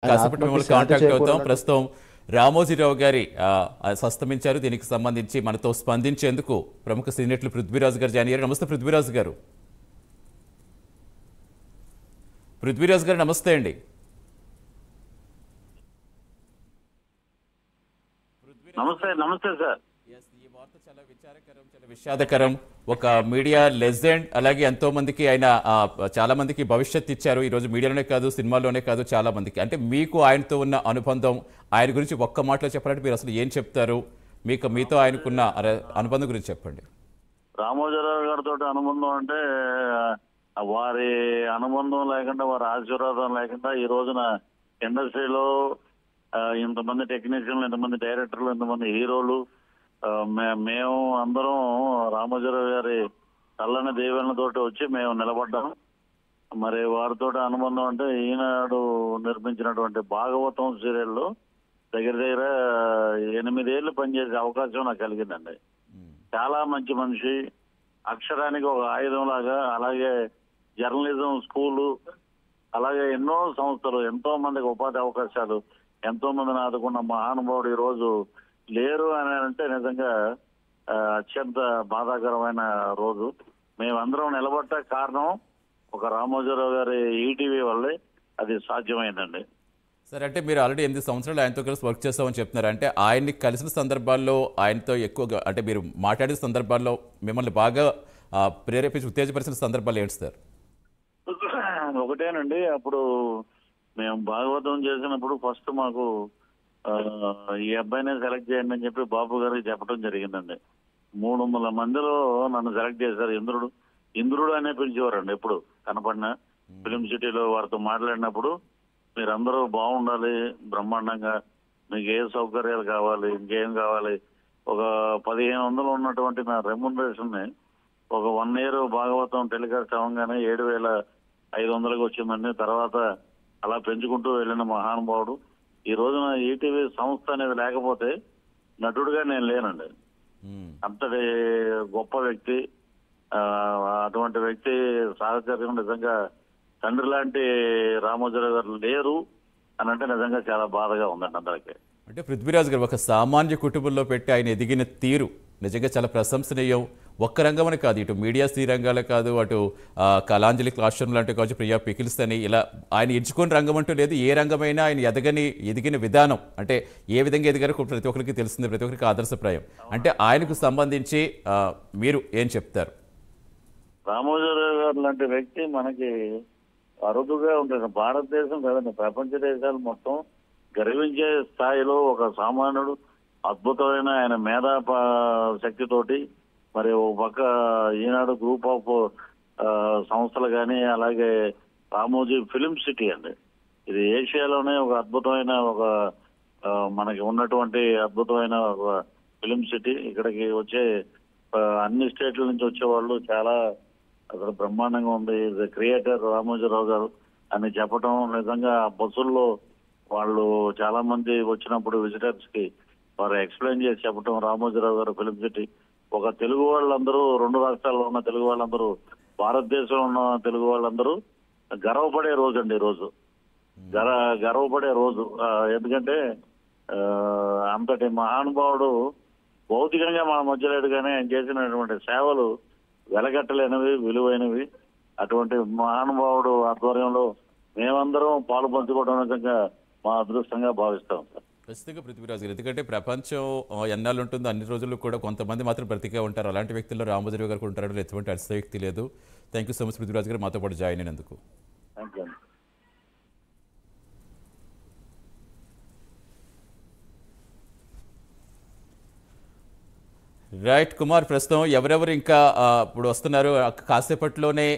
ఆయన కాసేపటి ఆత్మకి మిమ్మల్ని శాంతి కాంటాక్ట్ అవుతాం. చేకూరాలంటే ప్రస్తుతం రామోజీరావు గారి అస్తమించారు. దీనికి సంబంధించి మనతో స్పందించేందుకు ప్రముఖ సీనియర్లు పృథ్వీరాజ్ గారు జాయిన్ అయ్యారు. నమస్తే పృథ్వీరాజ్ గారు. పృథ్వీరాజ్ గారు నమస్తే అండి. నమస్తే నమస్తే సార్. ఈ వార్త చాలా విచారకరం, చాలా విషాదకరం. ఒక మీడియా లెజెండ్, అలాగే ఎంతో మందికి ఆయన చాలా మందికి భవిష్యత్ ఇచ్చారు. ఈ రోజు మీడియాలోనే కాదు, సినిమాల్లోనే కాదు, చాలా మందికి. అంటే మీకు ఆయనతో ఉన్న అనుబంధం, ఆయన గురించి ఒక్క మాటలో చెప్పాలంటే మీరు అసలు ఏం చెప్తారు? మీతో ఆయనకున్న అనుబంధం గురించి చెప్పండి. రామోజీరావు గారితో అనుబంధం అంటే వారి అనుబంధం లేకుండా, వారి ఆశీర్వాదం లేకుండా ఈ రోజున ఇండస్ట్రీలో ఇంతమంది టెక్నీషియన్లు, ఇంతమంది డైరెక్టర్లు, ఇంతమంది హీరోలు, మేము అందరం రామోజీరావు గారి చల్లని దీవెనలతోటి వచ్చి మేము నిలబడ్డాం. మరి వారితో అనుబంధం అంటే ఈనాడు నిర్మించినటువంటి భాగవతం సీరియల్లో దగ్గర దగ్గర 8 ఏళ్ళు పనిచేసే అవకాశం నాకు కలిగిందండి. చాలా మంచి మనిషి, అక్షరానికి ఒక ఆయుధం లాగా. అలాగే జర్నలిజం స్కూలు, అలాగే ఎన్నో సంస్థలు, ఎంతో మందికి ఉపాధి అవకాశాలు, ఎంతో మందిని ఆదుకున్న మహానుభావుడు ఈ రోజు లేరు అని అంటే నిజంగా అత్యంత బాధాకరమైన రోజు. మేమందరం నిలబడ్డ కారణం ఒక రామోజీరావు గారి ఈటీవీ వల్లే అది సాధ్యమైందండి. సరే, అంటే మీరు ఆల్రెడీ 8 సంవత్సరాలు ఆయనతో కలిసి వర్క్ చేస్తామని చెప్తున్నారు. అంటే ఆయన్ని కలిసిన సందర్భాల్లో, ఆయనతో ఎక్కువగా అంటే మీరు మాట్లాడిన సందర్భాల్లో మిమ్మల్ని బాగా ప్రేరేపించి ఉత్తేజపరిచిన సందర్భాలు ఏంటి సార్? ఒకటేనండి, అప్పుడు మేము భాగవతం చేసినప్పుడు ఫస్ట్ మాకు ఈ అబ్బాయినే సెలెక్ట్ చేయండి అని చెప్పి బాబు గారికి చెప్పడం జరిగిందండి. 300 మందిలో నన్ను సెలెక్ట్ చేశారు. ఇంద్రుడు అనే పిలిచేవారండి. ఎప్పుడు కనపడినా ఫిలిం సిటీలో వారితో మాట్లాడినప్పుడు మీరందరూ బాగుండాలి, బ్రహ్మాండంగా, మీకు ఏ సౌకర్యాలు కావాలి, ఇంకేం కావాలి. ఒక 1500 ఉన్నటువంటి నా రెమ్యునరేషన్ ని ఒక 1 ఇయర్ భాగవతం టెలికాస్ట్ అవ్వగానే 7500కి వచ్చిందండి. తర్వాత అలా పెంచుకుంటూ వెళ్ళిన మహానుభావుడు. ఈ రోజున ఈటీవీ సంస్థ అనేది లేకపోతే నటుడుగా నేను లేనండి. అంతటి గొప్ప వ్యక్తి. అటువంటి వ్యక్తి సాహచర్యం నిజంగా తండ్రి లాంటి రామోజీరావు గారు లేరు అని అంటే నిజంగా చాలా బాధగా ఉందండి అందరికీ. అంటే పృథ్వీరాజ్ గారు ఒక సామాన్య కుటుంబంలో పెట్టి ఆయన ఎదిగిన తీరు నిజంగా చాలా ప్రశంసనీయం. ఒక్క రంగమని కాదు, ఇటు మీడియా రంగాలే కాదు, అటు కళాంజలి క్లాస్ రూమ్ లాంటి కావచ్చు, ప్రియా పికిల్స్ అని, ఇలా ఆయన ఎంచుకుని రంగం అంటూ లేదు. ఏ రంగమైనా ఆయన ఎదిగిన విధానం, అంటే ఏ విధంగా ఎదిగారో ప్రతి ఒక్కరికి తెలిసింది, ప్రతి ఒక్కరికి ఆదర్శప్రాయం. అంటే ఆయనకు సంబంధించి మీరు ఏం చెప్తారు? రామోజీరావు గారు లాంటి వ్యక్తి మనకి అరుదుగా ఉంటుంది. భారతదేశం కదండి, ప్రపంచ దేశాలు మొత్తం గర్వించే స్థాయిలో ఒక సామాన్యుడు, అద్భుతమైన ఆయన మేధా శక్తితోటి, మరి ఒక పక్క ఈనాడు గ్రూప్ ఆఫ్ సంస్థలు కానీ, అలాగే రామోజీ ఫిలిం సిటీ అండి, ఇది ఏషియాలోనే ఒక అద్భుతమైన ఒక మనకి ఉన్నటువంటి అద్భుతమైన ఒక ఫిలిం సిటీ. ఇక్కడికి వచ్చే అన్ని స్టేట్ల నుంచి వచ్చేవాళ్ళు చాలా అసలు బ్రహ్మాండంగా ఉంది. క్రియేటర్ రామోజీరావు గారు అని చెప్పడం, నిజంగా బస్సుల్లో వాళ్ళు చాలా మంది వచ్చినప్పుడు విజిటర్స్ కి వారు ఎక్స్ప్లెయిన్ చేసి చెప్పడం, రామోజీరావు గారు ఫిలిం సిటీ ఒక తెలుగు వాళ్ళందరూ, 2 రాష్ట్రాల్లో ఉన్న తెలుగు వాళ్ళందరూ, భారతదేశంలో ఉన్న తెలుగు వాళ్ళందరూ గర్వపడే రోజు అండి ఈ రోజు. గర్వపడే రోజు. ఎందుకంటే అంతటి మహానుభావుడు భౌతికంగా మన మధ్య లేడు, కానీ ఆయన చేసినటువంటి సేవలు వెలగట్టలేనివి, విలువైనవి. అటువంటి మహానుభావుడు ఆధ్వర్యంలో మేమందరం పాలు పంచుకోవడం నిజంగా మా అదృష్టంగా భావిస్తాం సార్. ఖచ్చితంగా పృథ్వీరాజ్ గారు, ఎందుకంటే ప్రపంచం ఎన్నాళ్ళు ఉంటుందో అన్ని రోజులు కూడా కొంతమంది మాత్రం బ్రతికే ఉంటారు. అలాంటి వ్యక్తుల్లో రామోజీరావు గారు ఉంటారు, ఎటువంటి అతిశయోక్తి లేదు. Thank you so much Prithviraj గారు మాతో పాటు జాయిన్ అయినందుకు. Thank you. రైట్ కుమార్, ప్రస్తుతం ఎవరెవరు ఇంకా ఇప్పుడు వస్తున్నారు? కాసేపట్లోనే